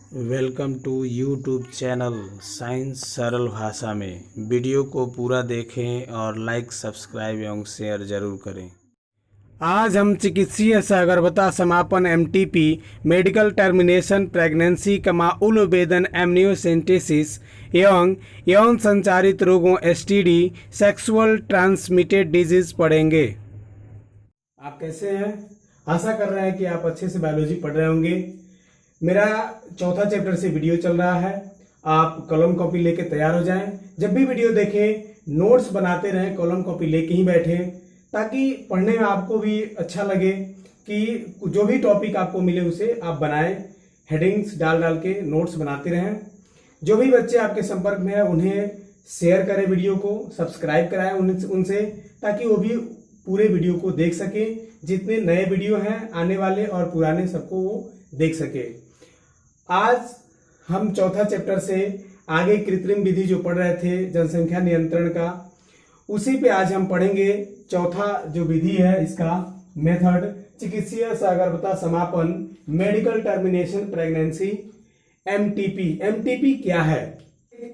Welcome to YouTube channel science सरल भाषा में। वीडियो को पूरा देखें और लाइक सब्सक्राइब एवं शेयर जरूर करें। आज हम चिकित्सीय सगर्भता समापन एमटीपी, मेडिकल टर्मिनेशन प्रेगनेंसी उलवेदन एमनियोसेंटेसिस एवं यौन संचारित रोगों एसटीडी सेक्सुअल ट्रांसमिटेड डिजीज पढ़ेंगे। आप कैसे हैं? आशा कर रहे हैं कि आप अच्छे से बायोलॉजी पढ़ रहे होंगे। मेरा चौथा चैप्टर से वीडियो चल रहा है। आप कलम कॉपी लेके तैयार हो जाएं। जब भी वीडियो देखें नोट्स बनाते रहें, कलम कॉपी लेके ही बैठें, ताकि पढ़ने में आपको भी अच्छा लगे कि जो भी टॉपिक आपको मिले उसे आप बनाएं। हेडिंग्स डाल डाल के नोट्स बनाते रहें। जो भी बच्चे आपके संपर्क में है उन्हें शेयर करें, वीडियो को सब्सक्राइब कराएं उनसे, ताकि वो भी पूरे वीडियो को देख सके। जितने नए वीडियो हैं आने वाले और पुराने सबको वो देख सके। आज हम चौथा चैप्टर से आगे कृत्रिम विधि जो पढ़ रहे थे जनसंख्या नियंत्रण का, उसी पे आज हम पढ़ेंगे। चौथा जो विधि है इसका मेथड चिकित्सीय सगर्भता समापन, medical termination pregnancy, MTP. MTP क्या है?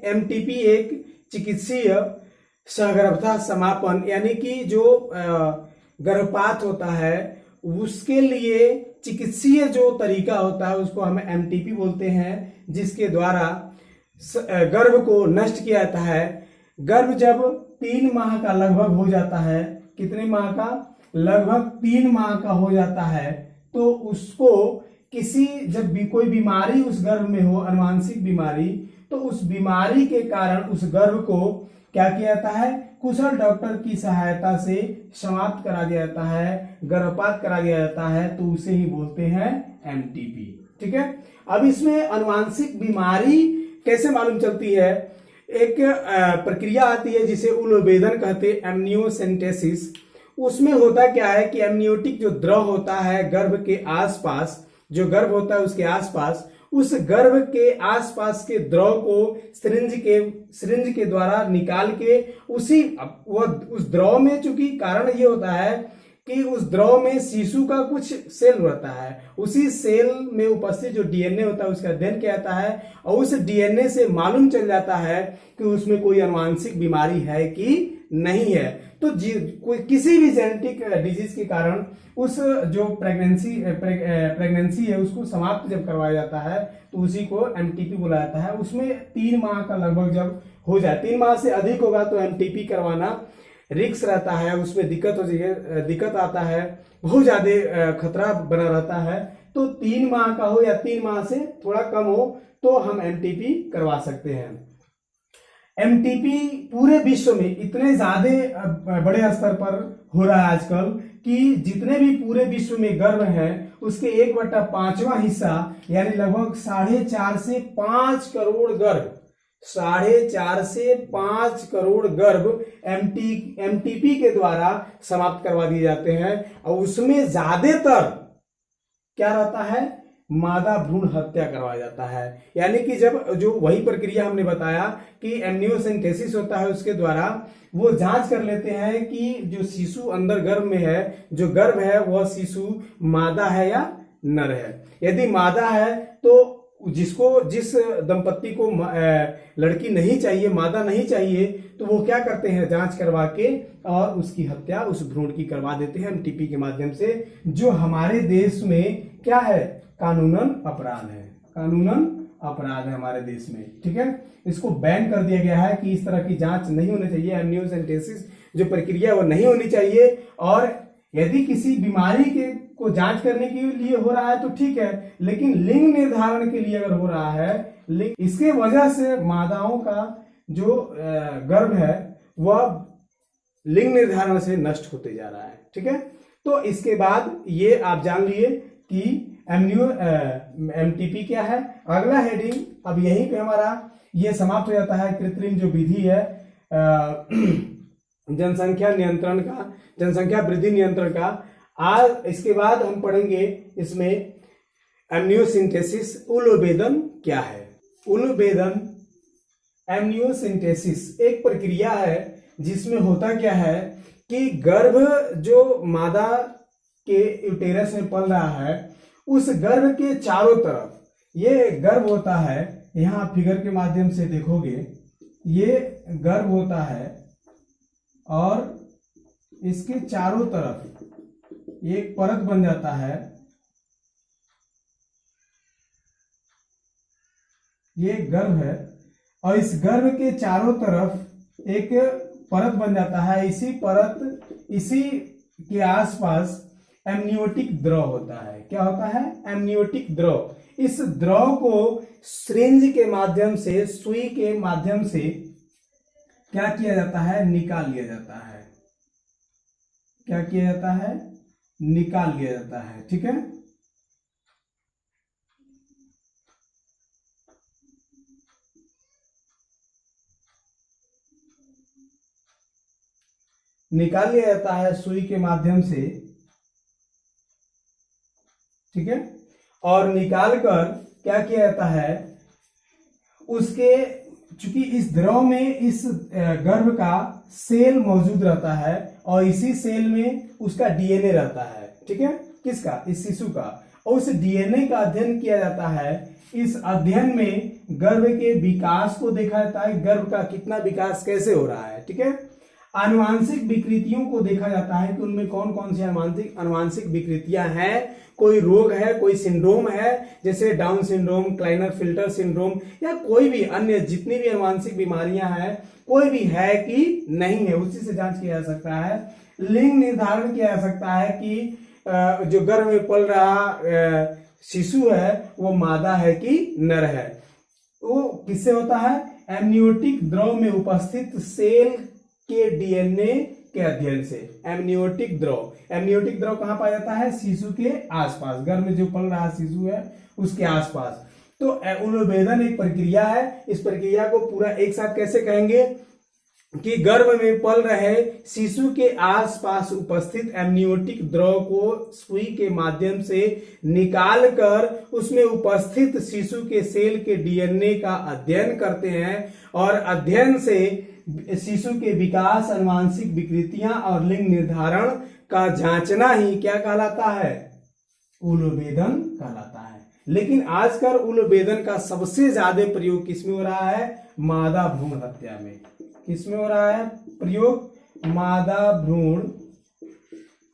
एमटीपी एक चिकित्सीय सगर्भता समापन यानी कि जो गर्भपात होता है उसके लिए चिकित्सीय जो तरीका होता है उसको हम एमटीपी बोलते हैं, जिसके द्वारा गर्भ को नष्ट किया जाता है। गर्भ जब 3 माह का लगभग हो जाता है, कितने माह का? लगभग 3 माह का हो जाता है, तो उसको किसी जब भी कोई बीमारी उस गर्भ में हो, अनुवांशिक बीमारी, तो उस बीमारी के कारण उस गर्भ को क्या किया जाता है? कुशल डॉक्टर की सहायता से समाप्त करा दिया जाता है, गर्भपात करा दिया जाता है, तो उसे ही बोलते हैं एमटीपी। ठीक है। अब इसमें अनुवांशिक बीमारी कैसे मालूम चलती है? एक प्रक्रिया आती है जिसे उलवेदन कहते हैं, एमनियोसेंटेसिस। उसमें होता क्या है कि एमनियोटिक जो द्रव होता है गर्भ के आसपास, जो गर्भ होता है उसके आसपास, उस गर्भ के आसपास के द्रव को सिरिंज के द्वारा निकाल के उस द्रव में, चूंकि कारण ये होता है कि उस द्रव में शिशु का कुछ सेल रहता है, उसी सेल में उपस्थित जो डीएनए होता है उसका अध्ययन किया जाता है और उस डीएनए से मालूम चल जाता है कि उसमें कोई अनुवांशिक बीमारी है कि नहीं है। तो कोई किसी भी जेनेटिक डिजीज के कारण उस जो प्रेगनेंसी है उसको समाप्त जब करवाया जाता है तो उसी को एमटीपी बोला जाता है। उसमें 3 माह का लगभग जब हो जाए, 3 माह से अधिक होगा तो एमटीपी करवाना रिस्क रहता है, उसमें दिक्कत आता है, बहुत ज्यादा खतरा बना रहता है। तो 3 माह का हो या 3 माह से थोड़ा कम हो तो हम एमटीपी करवा सकते हैं। एमटीपी पूरे विश्व में इतने ज्यादा बड़े स्तर पर हो रहा है आजकल कि जितने भी पूरे विश्व में गर्भ हैं उसके 1/5वां हिस्सा यानी लगभग 4.5 से 5 करोड़ गर्भ, 4.5 से 5 करोड़ गर्भ एमटीपी के द्वारा समाप्त करवा दिए जाते हैं। और उसमें ज्यादातर क्या रहता है? मादा भ्रूण हत्या करवाया जाता है। यानी कि जब जो वही प्रक्रिया हमने बताया कि एमनियोसेंटेसिस होता है, उसके द्वारा वो जांच कर लेते हैं कि जो शिशु अंदर गर्भ में है, जो गर्भ है वह शिशु मादा है या नर है। यदि मादा है तो जिस दंपत्ति को लड़की नहीं चाहिए, मादा नहीं चाहिए, तो वो क्या करते हैं? जांच करवा के और उसकी हत्या उस भ्रूण की करवा देते हैं एमटीपी के माध्यम से, जो हमारे देश में क्या है? कानूनन अपराध है। कानूनन अपराध है हमारे देश में। ठीक है। इसको बैन कर दिया गया है कि इस तरह की जांच नहीं होनी चाहिए। एमनियोसेंटेसिस जो प्रक्रिया वो नहीं होनी चाहिए। और यदि किसी बीमारी को जांच करने के लिए हो रहा है तो ठीक है, लेकिन लिंग निर्धारण के लिए अगर हो रहा है, इसके वजह से मादाओं का जो गर्भ है वह लिंग निर्धारण से नष्ट होते जा रहा है। ठीक है। तो इसके बाद ये आप जान लिए कि एमटीपी क्या है। अगला हेडिंग अब यहीं पे हमारा ये समाप्त हो जाता है। कृत्रिम जो विधि है जनसंख्या नियंत्रण का, जनसंख्या वृद्धि नियंत्रण का। आज इसके बाद हम पढ़ेंगे इसमें एमनियोसेंटेसिस, उलवेदन क्या है। उलवेदन एमनियोसेंटेसिस एक प्रक्रिया है जिसमें होता क्या है कि गर्भ जो मादा के यूटेरस में पल रहा है, उस गर्भ के चारों तरफ ये गर्भ होता है, यहाँ फिगर के माध्यम से देखोगे, ये गर्भ होता है और इसके चारों तरफ एक परत बन जाता है। ये गर्भ है और इस गर्भ के चारों तरफ एक परत बन जाता है। इसी के आसपास एमनियोटिक द्रव होता है। क्या होता है? एमनियोटिक द्रव। इस द्रव को सिरिंज के माध्यम से, सुई के माध्यम से क्या किया जाता है? निकाल लिया जाता है। क्या किया जाता है? निकाल लिया जाता है। ठीक है, निकाल लिया जाता है सुई के माध्यम से। ठीक है, और निकाल कर क्या किया जाता है? उसके, चूंकि इस द्रव में इस गर्भ का सेल मौजूद रहता है और इसी सेल में उसका डीएनए रहता है। ठीक है, किसका? इस शिशु का। और उस डीएनए का अध्ययन किया जाता है। इस अध्ययन में गर्भ के विकास को देखा जाता है, गर्भ का कितना विकास कैसे हो रहा है। ठीक है, आनुवांशिक विकृतियों को देखा जाता है कि उनमें कौन कौन सी आनुवांशिक विकृतियां हैं, कोई रोग है, कोई सिंड्रोम है, जैसे डाउन सिंड्रोम, क्लाइनर फिल्टर सिंड्रोम, या कोई भी अन्य जितनी भी आनुवांशिक बीमारियां हैं, कोई भी है कि नहीं है, उसी से जांच किया जा सकता है। लिंग निर्धारण किया जा सकता है कि जो गर्भ में पल रहा शिशु है वो मादा है कि नर है। वो किससे होता है? एमनियोटिक द्रव में उपस्थित सेल के डीएनए के अध्ययन से। एमनियोटिक द्रव कहां पाया जाता है? शिशु के आसपास, गर्भ में जो पल रहा शिशु है उसके आसपास। तो उलोभेदन एक प्रक्रिया है। इस प्रक्रिया को पूरा एक साथ कैसे कहेंगे कि गर्भ में पल रहे शिशु के आसपास उपस्थित एमनियोटिक द्रव को सुई के माध्यम से निकाल कर उसमें उपस्थित शिशु के सेल के डीएनए का अध्ययन करते हैं और अध्ययन से शिशु के विकास, आनुवांशिक विकृतियां और लिंग निर्धारण का जांचना ही क्या कहलाता है? उलोभेदन कहलाता है। लेकिन आजकल उलोभेदन का सबसे ज्यादा प्रयोग किसमें हो रहा है? मादा भ्रूण हत्या में। किसमें हो रहा है प्रयोग? मादा भ्रूण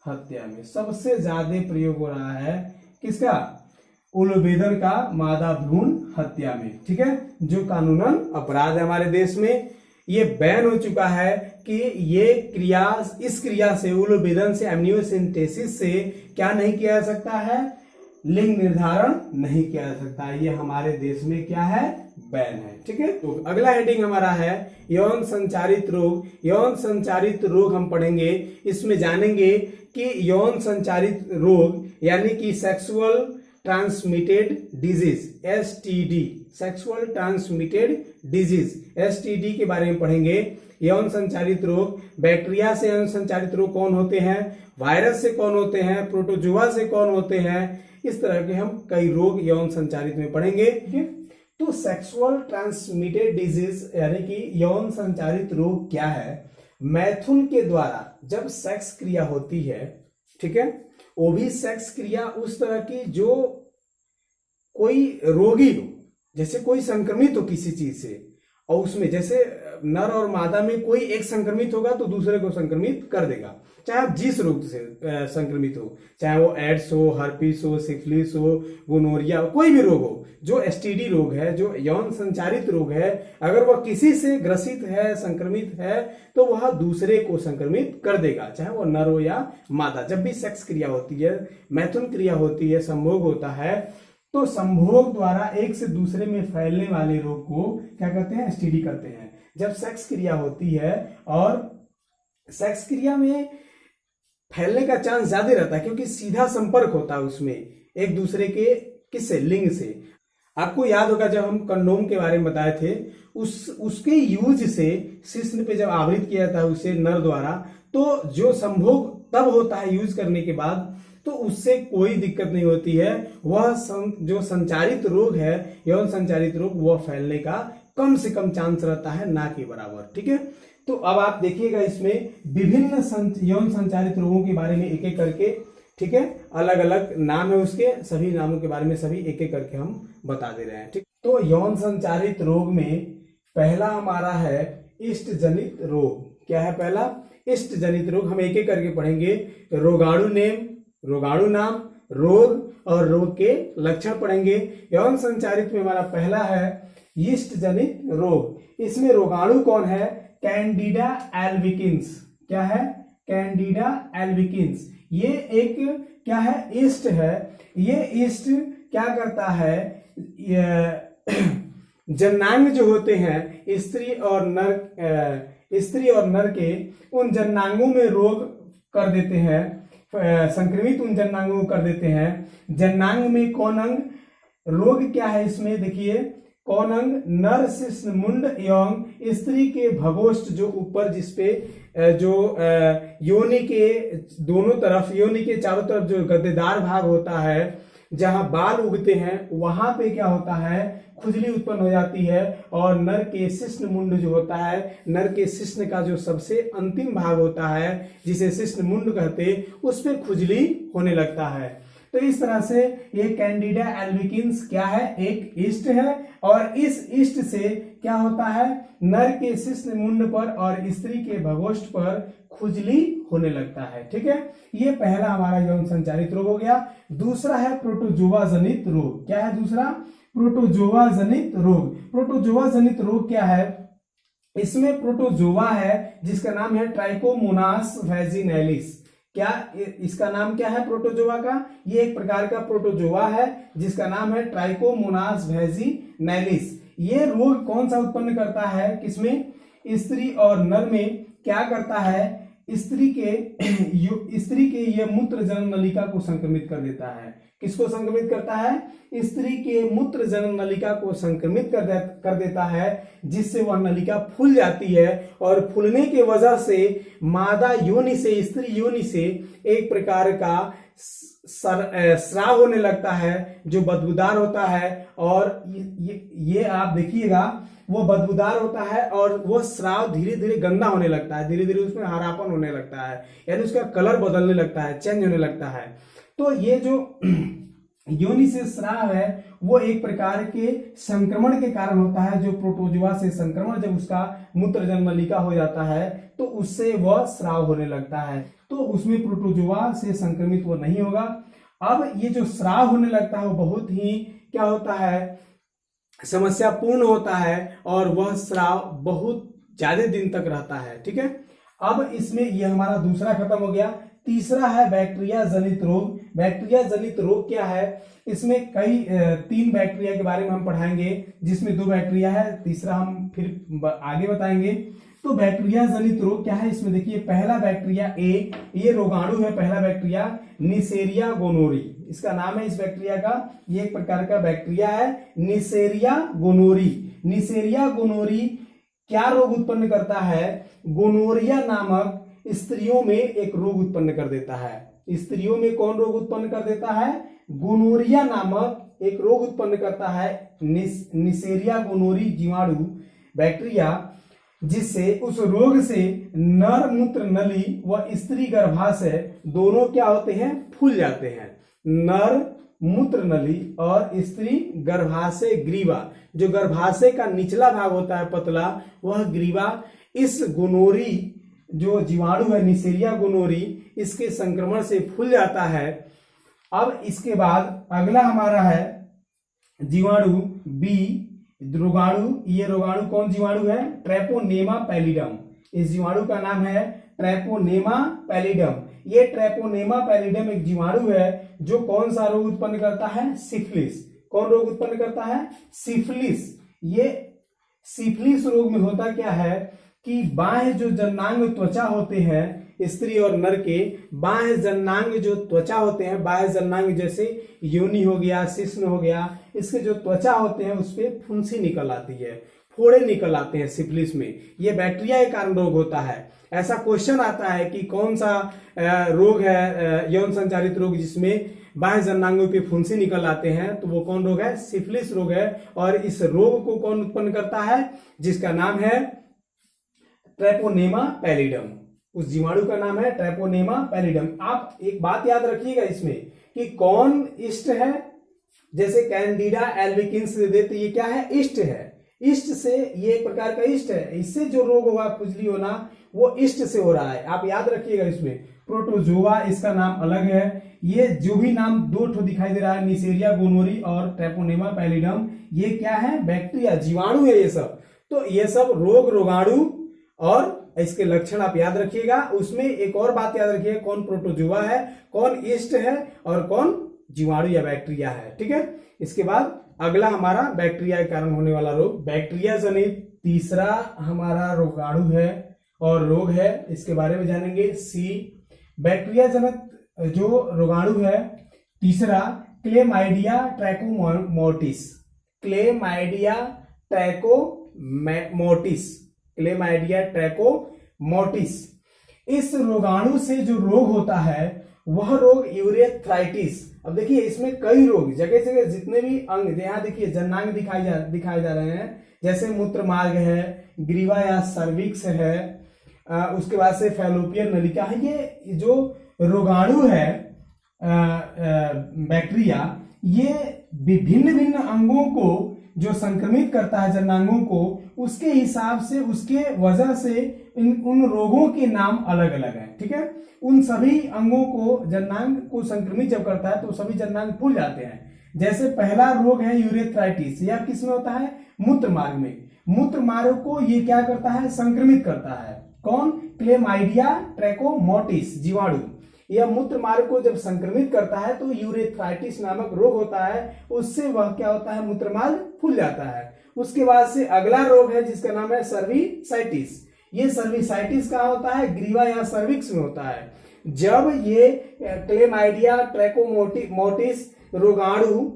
हत्या में सबसे ज्यादा प्रयोग हो रहा है। किसका? उलोभेदन का मादा भ्रूण हत्या में। ठीक है, जो कानूनन अपराध है हमारे देश में। ये बैन हो चुका है कि ये क्रिया, इस क्रिया से, उलोभेदन से, एमनियोसेंटेसिस से क्या नहीं किया जा सकता है? लिंग निर्धारण नहीं किया जा सकता है। ये हमारे देश में क्या है? बैन है। ठीक है, तो अगला हेडिंग हमारा है यौन संचारित रोग। यौन संचारित रोग हम पढ़ेंगे। इसमें जानेंगे कि यौन संचारित रोग यानी कि sexual transmitted disease, STD, sexual transmitted disease, STD के बारे में पढ़ेंगे। यौन संचारित रोग, बैक्टीरिया से यौन संचारित रोग कौन होते हैं, वायरस से कौन होते हैं, प्रोटोजोआ से कौन होते हैं, इस तरह के हम कई रोग यौन संचारित में पढ़ेंगे। ठीक है, तो सेक्सुअल ट्रांसमिटेड डिजीज यानी कि यौन संचारित रोग क्या है? मैथुन के द्वारा जब सेक्स क्रिया होती है, ठीक है, वो भी सेक्स क्रिया उस तरह की जो कोई रोगी हो, जैसे कोई संक्रमित हो किसी चीज से, और उसमें जैसे नर और मादा में कोई एक संक्रमित होगा तो दूसरे को संक्रमित कर देगा, चाहे आप जिस रोग से संक्रमित हो, चाहे वो एड्स हो, हर्पीस हो, सिफिलिस हो, गोनोरिया, कोई भी रोग हो, जो एसटीडी रोग है, जो यौन संचारित रोग है, अगर वह किसी से ग्रसित है, संक्रमित है, तो वह दूसरे को संक्रमित कर देगा, चाहे वो नर हो या मादा। जब भी सेक्स क्रिया होती है, मैथुन क्रिया होती है, संभोग होता है, तो संभोग द्वारा एक से दूसरे में फैलने वाले रोग को क्या कहते हैं? एसटीडी कहते हैं। जब सेक्स क्रिया होती है और सेक्स क्रिया में फैलने का चांस ज्यादा रहता है क्योंकि सीधा संपर्क होता है उसमें एक दूसरे के, किससे? लिंग से। आपको याद होगा जब हम कंडोम के बारे में बताए थे, उसके यूज से शिश्न पे जब आवृत किया जाता है उसे नर द्वारा, तो जो संभोग तब होता है यूज करने के बाद, तो उससे कोई दिक्कत नहीं होती है। वह जो संचारित रोग है, यौन संचारित रोग, वह फैलने का कम से कम चांस रहता है, ना कि बराबर। ठीक है, तो अब आप देखिएगा इसमें विभिन्न यौन संचारित रोगों के बारे में एक एक करके। ठीक है, अलग अलग नाम है उसके, सभी नामों के बारे में सभी एक एक करके हम बता दे रहे हैं। ठीक, तो यौन संचारित रोग में पहला हमारा है इष्ट जनित रोग। क्या है पहला? इष्ट जनित रोग। हम एक एक करके पढ़ेंगे। रोगाणु नेम, रोगाणु नाम, रोग और रोग के लक्षण पढ़ेंगे। यौन संचारित में हमारा पहला है इष्ट जनित रोग। इसमें रोगाणु कौन है? कैंडिडा एल्बिकिंस। क्या है? कैंडिडा एल्बिकिंस। ये एक क्या है? ईस्ट है। ये ईस्ट क्या करता है? जननांग जो होते हैं स्त्री और नर के, उन जननांगों में रोग कर देते हैं, संक्रमित उन जननांगों को कर देते हैं। जननांग में कौन अंग रोग क्या है? इसमें देखिए कौन अंग? नर शिश्न मुंड एवं स्त्री के भगोष्ठ, जो ऊपर जिसपे जो योनि के दोनों तरफ, योनि के चारों तरफ जो गद्देदार भाग होता है, जहां बाल उगते हैं, वहां पे क्या होता है? खुजली उत्पन्न हो जाती है। और नर के शिश्न मुंड जो होता है, नर के शिश्न का जो सबसे अंतिम भाग होता है, जिसे शिश्न मुंड कहते, उस पे खुजली होने लगता है। तो इस तरह से ये कैंडिडा एल्बिकिंस क्या है? एक ईस्ट है। और इस ईस्ट से क्या होता है? नर के शिश्न मुंड पर और स्त्री के भगोष्ठ पर खुजली होने लगता है। ठीक है, ये पहला हमारा यौन संचारित रोग हो गया। दूसरा है प्रोटोजोआ जनित रोग। क्या है दूसरा? प्रोटोजोआ जनित रोग। प्रोटोजोआ जनित रोग क्या है? इसमें प्रोटोजोआ है जिसका नाम है ट्राइकोमोनास वैजिनैलिस। क्या इसका नाम क्या है प्रोटोजोआ का? ये एक प्रकार का प्रोटोजोआ है जिसका नाम है ट्राइकोमोनास वैजिनैलिस। ये रोग कौन सा उत्पन्न करता है? किसमें? स्त्री और नर में। क्या करता है? स्त्री के ये मूत्र जनन नलिका को संक्रमित कर देता है। किसको संक्रमित करता है? स्त्री के मूत्र जनन नलिका को संक्रमित कर देता है, जिससे वह नलिका फूल जाती है। और फूलने के वजह से मादा योनि से, स्त्री योनि से एक प्रकार का स्राव होने लगता है जो बदबूदार होता है। और ये आप देखिएगा, वो बदबूदार होता है और वो स्राव धीरे धीरे गंदा होने लगता है, धीरे धीरे उसमें हरापन होने लगता है, यानी उसका कलर बदलने लगता है, चेंज होने लगता है। तो ये जो योनि से स्राव है वो एक प्रकार के संक्रमण के कारण होता है। जो प्रोटोजोआ से संक्रमण जब उसका मूत्र जनन नलिका हो जाता है तो उससे वह स्राव होने लगता है। तो उसमें प्रोटोजोआ से संक्रमित वो नहीं होगा। अब ये जो स्राव होने लगता है वो बहुत ही क्या होता है? समस्या पूर्ण होता है और वह स्राव बहुत ज्यादा दिन तक रहता है। ठीक है, अब इसमें यह हमारा दूसरा खत्म हो गया। तीसरा है बैक्टीरिया जनित रोग। बैक्टीरिया जनित रोग क्या है? इसमें कई 3 बैक्टीरिया के बारे में हम पढ़ाएंगे, जिसमें 2 बैक्टीरिया है, तीसरा हम फिर आगे बताएंगे। तो बैक्टीरिया जनित रोग क्या है? इसमें देखिए पहला बैक्टीरिया ए, ये रोगाणु है, पहला बैक्टीरिया निसेरिया गोनोरी, इसका नाम है इस बैक्टीरिया का। ये एक प्रकार का बैक्टीरिया है निसेरिया गोनोरी। निसेरिया गोनोरी क्या रोग उत्पन्न करता है? गोनोरिया नामक स्त्रियों में एक रोग उत्पन्न कर देता है। स्त्रियों में कौन रोग उत्पन्न कर देता है? गोनोरिया नामक एक रोग उत्पन्न करता है निसेरिया गोनोरी जीवाणु बैक्टीरिया, जिससे उस रोग से नर मूत्र नली व स्त्री गर्भाशय दोनों क्या होते हैं? फूल जाते हैं। नर मूत्र नली और स्त्री गर्भाशय ग्रीवा, जो गर्भाशय का निचला भाग होता है पतला, वह ग्रीवा इस गोनोरी जो जीवाणु है निसेरिया गोनोरी, इसके संक्रमण से फूल जाता है। अब इसके बाद अगला हमारा है जीवाणु बी, रोगाणु। ये रोगाणु कौन जीवाणु है? Treponema pallidum. इस जीवाणु का नाम है ट्रेपोनेमा पैलिडम। ये ट्रेपोनेमा पैलिडम एक जीवाणु है जो कौन सा रोग उत्पन्न करता है? सिफिलिस। कौन रोग उत्पन्न करता है? सिफिलिस। ये सिफिलिस रोग में होता क्या है कि बाह्य जो जननांग त्वचा होते हैं स्त्री और नर के, बाह्य जननांग जो त्वचा होते हैं, बाह्य जननांग जैसे योनि हो गया, शिश्न हो गया, इसके जो त्वचा होते हैं उस पे फुंसी निकल आती है, फोड़े निकल आते हैं सिफिलिस में। ये बैक्टीरिया के कारण रोग होता है। ऐसा क्वेश्चन आता है कि कौन सा रोग है यौन संचारित रोग जिसमें बाह्य जननांगों पे फुंसी निकल आते हैं, तो वो कौन रोग है? सिफिलिस रोग है। और इस रोग को कौन उत्पन्न करता है? जिसका नाम है ट्रेपोनेमा पैलिडम। उस जीवाणु का नाम है ट्रेपोनेमा पैलिडम। आप एक बात याद रखिएगा इसमें कि कौन इष्ट है, जैसे कैंडिडा एल्बिकिंस दे तो ये क्या है, इष्ट है। इष्ट से ये एक प्रकार का इष्ट है, इससे जो रोग होगा खुजली होना वो इष्ट से हो रहा है, आप याद रखिएगा। इसमें प्रोटोजोआ इसका नाम अलग है। ये जो भी नाम दो ठो दिखाई दे रहा है, निसेरिया गोनोरी और ट्रेपोनेमा पैलिडम, ये क्या है, बैक्टीरिया जीवाणु है ये सब। तो ये सब रोग रोगाणु और इसके लक्षण आप याद रखिएगा। उसमें एक और बात याद रखिएगा, कौन प्रोटोजोआ है, कौन ईस्ट है और कौन जीवाणु या बैक्टीरिया है। ठीक है, इसके बाद अगला हमारा बैक्टीरिया के कारण होने वाला रोग, बैक्टीरिया जनित तीसरा हमारा रोगाणु है और रोग है, इसके बारे में जानेंगे। सी, बैक्टीरिया जनित जो रोगाणु है तीसरा, chlamydia trachomatis. Chlamydia trachomatis, chlamydia trachomatis. इस रोगाणु से जो रोग होता है वह रोग यूरेथ्राइटिस। अब देखिए इसमें कई रोग, जगह जगह जितने भी अंग, यहाँ देखिए जनांग दिखाए जा रहे हैं, जैसे मूत्र मार्ग है, ग्रीवा या सर्विक्स है, उसके बाद से फैलोपियन नलिका है। ये जो रोगाणु है बैक्टीरिया, ये विभिन्न भिन्न अंगों को जो संक्रमित करता है, जनांगों को, उसके हिसाब से, उसके वजह से उन रोगों के नाम अलग अलग हैं। ठीक है, उन सभी अंगों को, जनांग को संक्रमित जब करता है तो सभी जनांग फूल जाते हैं। जैसे पहला रोग है यूरेथ्राइटिस, यह किस में होता है, मूत्र मार्ग में। मूत्र मार्ग को ये क्या करता है, संक्रमित करता है। कौन, क्लेमाइडिया ट्रैकोमोटिस जीवाणु। यह मूत्र मार्ग को जब संक्रमित करता है तो यूरेथ्राइटिस नामक रोग होता है, उससे वह क्या होता है, मूत्र मार्ग फूल जाता है। उसके बाद से अगला रोग है जिसका नाम है सर्विसाइटिस। ये सर्विसाइटिस कहाँ होता है, ग्रीवा या सर्विक्स में होता है। जब ये क्लेमाइडिया ट्रैकोमोटिस रोगाणु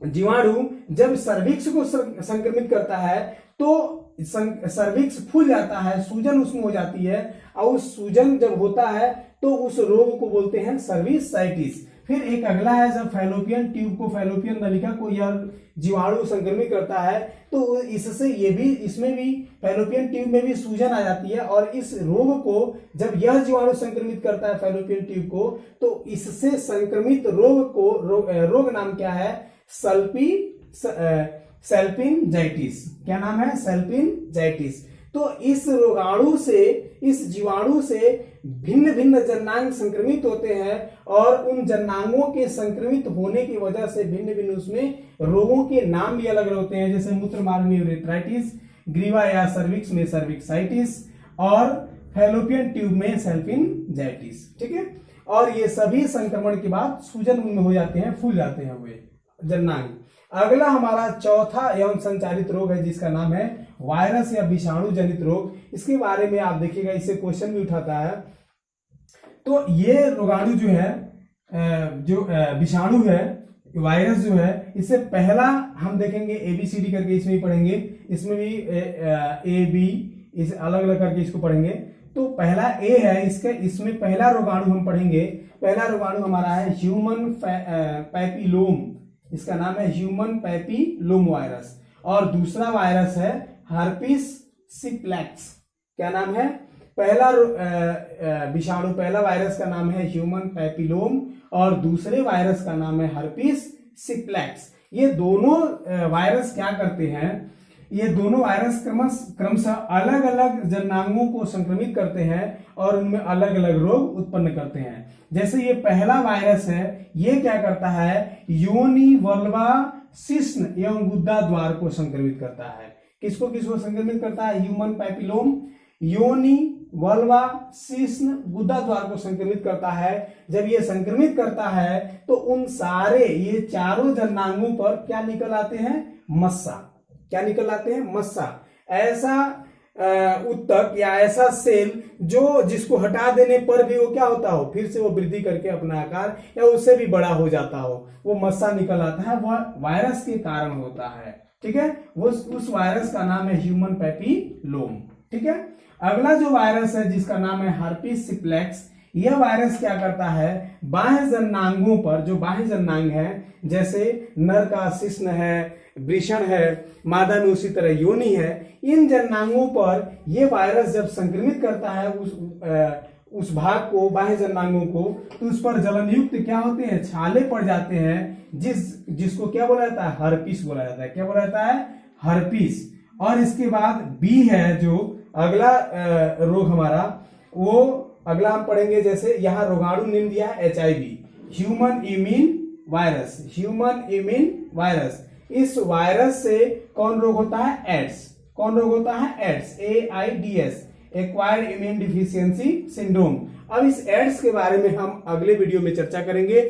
जीवाणु जब सर्विक्स को संक्रमित करता है तो सर्विक्स फूल जाता है, सूजन उसमें हो जाती है, और उस सूजन जब होता है तो उस रोग को बोलते हैं सर्विसाइटिस। फिर एक अगला है, जब फैलोपियन ट्यूब को, फैलोपियन नलिका को यह जीवाणु संक्रमित करता है तो इससे ये भी, इसमें भी फैलोपियन ट्यूब में भी सूजन आ जाती है, और इस रोग को जब यह जीवाणु संक्रमित करता है फैलोपियन ट्यूब को, तो इससे संक्रमित रोग को रोग नाम क्या है, सेल्पिनजाइटिस। क्या नाम है, सेल्पिनजाइटिस। तो इस रोगाणु से, इस जीवाणु से भिन्न भिन्न जनांग संक्रमित होते हैं, और उन जनांगों के संक्रमित होने की वजह से भिन्न भिन्न उसमें रोगों के नाम भी अलग होते हैं। जैसे मूत्र मार्ग में यूरेथ्राइटिस, ग्रीवा या सर्विक्स में सर्विक्साइटिस, और फैलोपियन ट्यूब में सेल्पिनजाइटिस। ठीक है, और ये सभी संक्रमण के बाद सूजन उनमें हो जाते हैं, फूल जाते हैं वे जनांग। अगला हमारा चौथा एवं संचारित रोग है जिसका नाम है वायरस या विषाणु जनित रोग। इसके बारे में आप देखिएगा, इससे क्वेश्चन भी उठाता है। तो ये रोगाणु जो है, जो विषाणु है, वायरस जो है, इससे पहला हम देखेंगे ABCD करके, इसमें भी पढ़ेंगे, इसमें भी AB इस अलग अलग करके इसको पढ़ेंगे। तो पहला A है इसके, इसमें पहला रोगाणु हम पढ़ेंगे। पहला रोगाणु हमारा है ह्यूमन पैपिलोम, इसका नाम है ह्यूमन पैपिलोम वायरस। और दूसरा वायरस है हर्पिस सिप्लेक्स। क्या नाम है, पहला विषाणु, पहला वायरस का नाम है ह्यूमन पैपिलोम और दूसरे वायरस का नाम है हर्पिस सिप्लेक्स। ये दोनों वायरस क्या करते हैं, ये दोनों वायरस क्रमशः अलग अलग जनांगों को संक्रमित करते हैं और उनमें अलग अलग रोग उत्पन्न करते हैं। जैसे ये पहला वायरस है, ये क्या करता है, योनि वल्वा शिश्न एवं गुद्दा द्वार को संक्रमित करता है। किसको किसको संक्रमित करता है, ह्यूमन पैपिलोम, योनि वल्वा शिश्न गुद्दा द्वार को संक्रमित करता है। जब ये संक्रमित करता है तो उन सारे ये चारों जनांगों पर क्या निकल आते हैं, मस्सा। क्या निकल आते हैं, मस्सा। ऐसा उत्तक या ऐसा सेल जो जिसको हटा देने पर भी वो क्या होता हो, फिर से वो वृद्धि करके अपना आकार या उससे भी बड़ा हो जाता हो, वो मस्सा निकल आता है, वह वायरस के कारण होता है। ठीक है, वो उस वायरस का नाम है ह्यूमन पैपिलोम। ठीक है, अगला जो वायरस है जिसका नाम है हर्पिस सिप्लेक्स, यह वायरस क्या करता है, बाह्य जनांगों पर, जो बाह्य जनांग है, जैसे नर का शिश्न है वृषण है, मादा में उसी तरह योनि है। इन जननांगों पर ये वायरस जब संक्रमित करता है उस भाग को, बाह्य जननांगों को, तो उस पर जलन युक्त क्या होते हैं, छाले पड़ जाते हैं, जिसको क्या बोला जाता है, हर्पिस बोला जाता है। क्या बोला जाता है, हर्पिस। और इसके बाद बी है जो अगला रोग हमारा, वो अगला हम पढ़ेंगे। जैसे यहाँ रोगाणु नेम दिया है HIV, human immune virus, human immune virus. इस वायरस से कौन रोग होता है, एड्स। कौन रोग होता है, AIDS, AIDS, acquired immune deficiency syndrome. अब इस एड्स के बारे में हम अगले वीडियो में चर्चा करेंगे।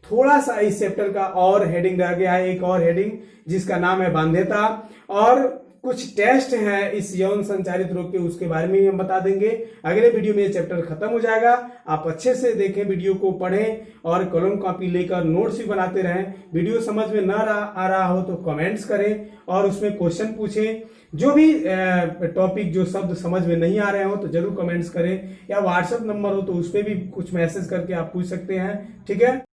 थोड़ा सा इस चैप्टर का और हेडिंग रह गया है, एक और हेडिंग जिसका नाम है बाध्यता, और कुछ टेस्ट है इस यौन संचारित रोग के, उसके बारे में हम बता देंगे। अगले वीडियो में ये चैप्टर खत्म हो जाएगा। आप अच्छे से देखें, वीडियो को पढ़ें और कलम कॉपी लेकर नोट्स भी बनाते रहें। वीडियो समझ में आ रहा हो तो कमेंट्स करें और उसमें क्वेश्चन पूछें। जो भी टॉपिक, जो शब्द समझ में नहीं आ रहे हो तो जरूर कमेंट्स करें, या व्हाट्सएप नंबर हो तो उस पर भी कुछ मैसेज करके आप पूछ सकते हैं। ठीक है।